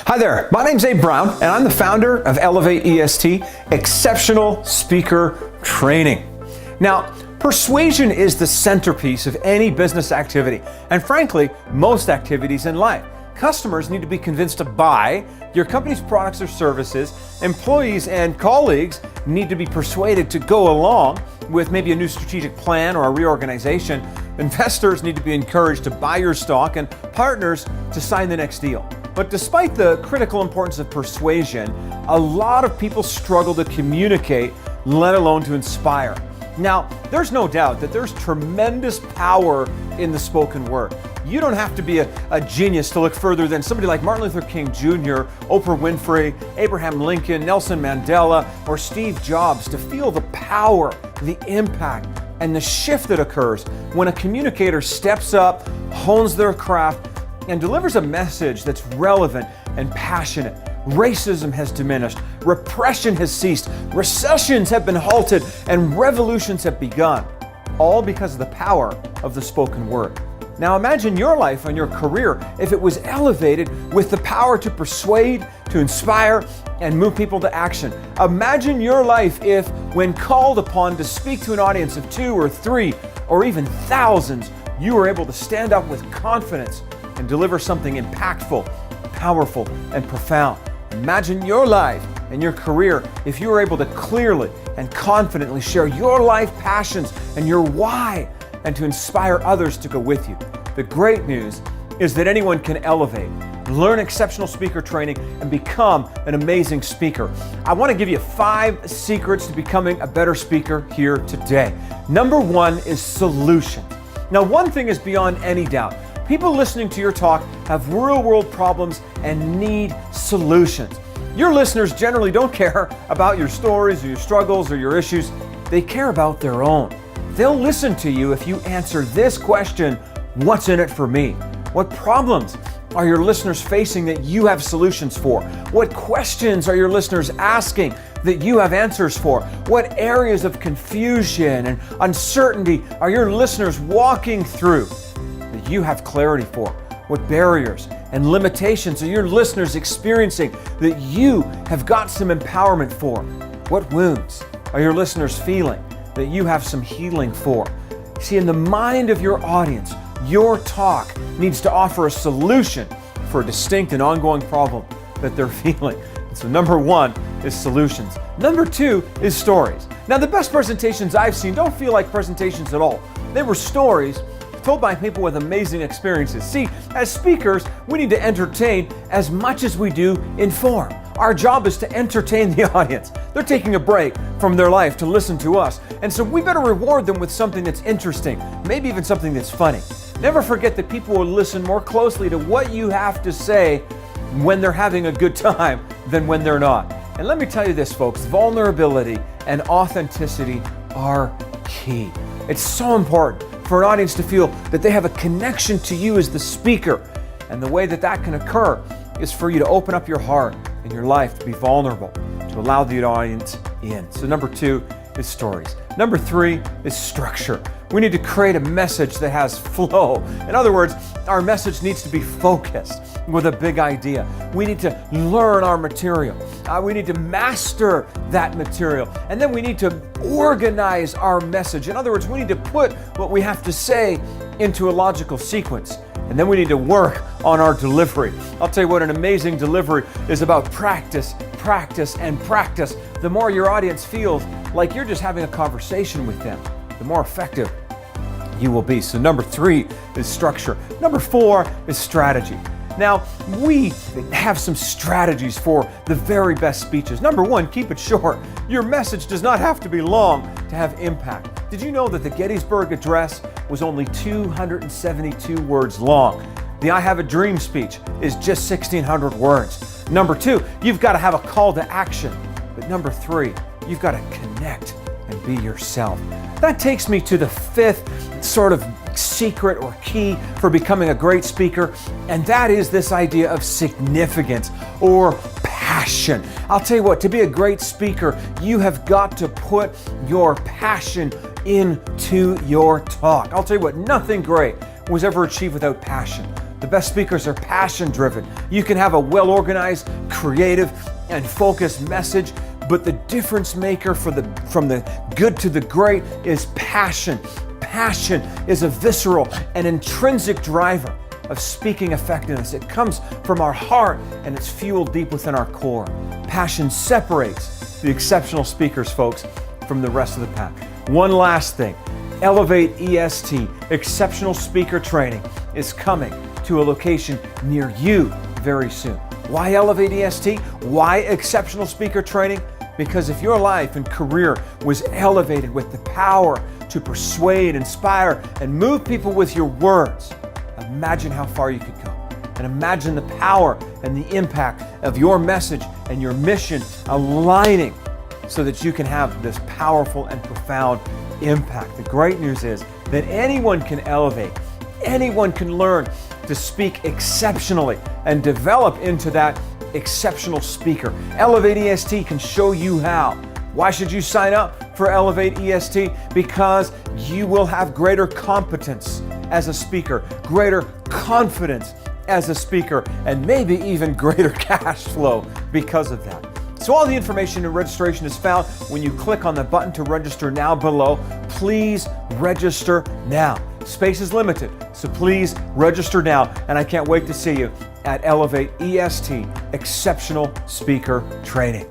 Hi there, my name's Abe Brown, and I'm the founder of Elevate EST, Exceptional Speaker Training. Now, persuasion is the centerpiece of any business activity, and frankly, most activities in life. Customers need to be convinced to buy your company's products or services. Employees and colleagues need to be persuaded to go along with maybe a new strategic plan or a reorganization. Investors need to be encouraged to buy your stock, and partners to sign the next deal. But despite the critical importance of persuasion, a lot of people struggle to communicate, let alone to inspire. Now, there's no doubt that there's tremendous power in the spoken word. You don't have to be a genius to look further than somebody like Martin Luther King Jr., Oprah Winfrey, Abraham Lincoln, Nelson Mandela, or Steve Jobs to feel the power, the impact, and the shift that occurs when a communicator steps up, hones their craft, and delivers a message that's relevant and passionate. Racism has diminished, repression has ceased, recessions have been halted, and revolutions have begun, all because of the power of the spoken word. Now imagine your life and your career if it was elevated with the power to persuade, to inspire, and move people to action. Imagine your life if, when called upon to speak to an audience of 2 or 3 or even thousands, you were able to stand up with confidence and deliver something impactful, powerful, and profound. Imagine your life and your career if you were able to clearly and confidently share your life passions and your why, and to inspire others to go with you. The great news is that anyone can elevate, learn exceptional speaker training, and become an amazing speaker. I want to give you 5 secrets to becoming a better speaker here today. Number 1 is solution. Now, one thing is beyond any doubt. People listening to your talk have real-world problems and need solutions. Your listeners generally don't care about your stories or your struggles or your issues. They care about their own. They'll listen to you if you answer this question: what's in it for me? What problems are your listeners facing that you have solutions for? What questions are your listeners asking that you have answers for? What areas of confusion and uncertainty are your listeners walking through that you have clarity for? What barriers and limitations are your listeners experiencing that you have got some empowerment for? What wounds are your listeners feeling that you have some healing for? See, in the mind of your audience, your talk needs to offer a solution for a distinct and ongoing problem that they're feeling. And so number 1 is solutions. Number 2 is stories. Now, the best presentations I've seen don't feel like presentations at all. They were stories told by people with amazing experiences. See, as speakers, we need to entertain as much as we do inform. Our job is to entertain the audience. They're taking a break from their life to listen to us. And so we better reward them with something that's interesting, maybe even something that's funny. Never forget that people will listen more closely to what you have to say when they're having a good time than when they're not. And let me tell you this, folks, vulnerability and authenticity are key. It's so important for an audience to feel that they have a connection to you as the speaker. And the way that that can occur is for you to open up your heart and your life to be vulnerable, to allow the audience in. So number 2 is stories. Number 3 is structure. We need to create a message that has flow. In other words, our message needs to be focused with a big idea. We need to learn our material. We need to master that material. And then we need to organize our message. In other words, we need to put what we have to say into a logical sequence. And then we need to work on our delivery. I'll tell you what, an amazing delivery is about practice, practice, and practice. The more your audience feels like you're just having a conversation with them, the more effective you will be. So number 3 is structure. Number 4 is strategy. Now, we have some strategies for the very best speeches. Number 1, keep it short. Your message does not have to be long to have impact. Did you know that the Gettysburg Address was only 272 words long? The I Have a Dream speech is just 1,600 words. Number 2, you've got to have a call to action. But number 3, you've got to connect and be yourself. That takes me to the 5th sort of secret or key for becoming a great speaker, and that is this idea of significance or passion. I'll tell you what, to be a great speaker, you have got to put your passion into your talk. I'll tell you what, nothing great was ever achieved without passion. The best speakers are passion-driven. You can have a well-organized, creative, and focused message, but the difference maker from the good to the great is passion. Passion is a visceral and intrinsic driver of speaking effectiveness. It comes from our heart and it's fueled deep within our core. Passion separates the exceptional speakers, folks, from the rest of the pack. One last thing, Elevate EST, Exceptional Speaker Training, is coming to a location near you very soon. Why Elevate EST? Why Exceptional Speaker Training? Because if your life and career was elevated with the power to persuade, inspire, and move people with your words, imagine how far you could go. And imagine the power and the impact of your message and your mission aligning so that you can have this powerful and profound impact. The great news is that anyone can elevate. Anyone can learn to speak exceptionally and develop into that exceptional speaker. Elevate EST can show you how. Why should you sign up for Elevate EST? Because you will have greater competence as a speaker, greater confidence as a speaker, and maybe even greater cash flow because of that. So all the information and registration is found when you click on the button to register now below. Please register now. Space is limited, so please register now. And I can't wait to see you at Elevate EST, Exceptional Speaker Training.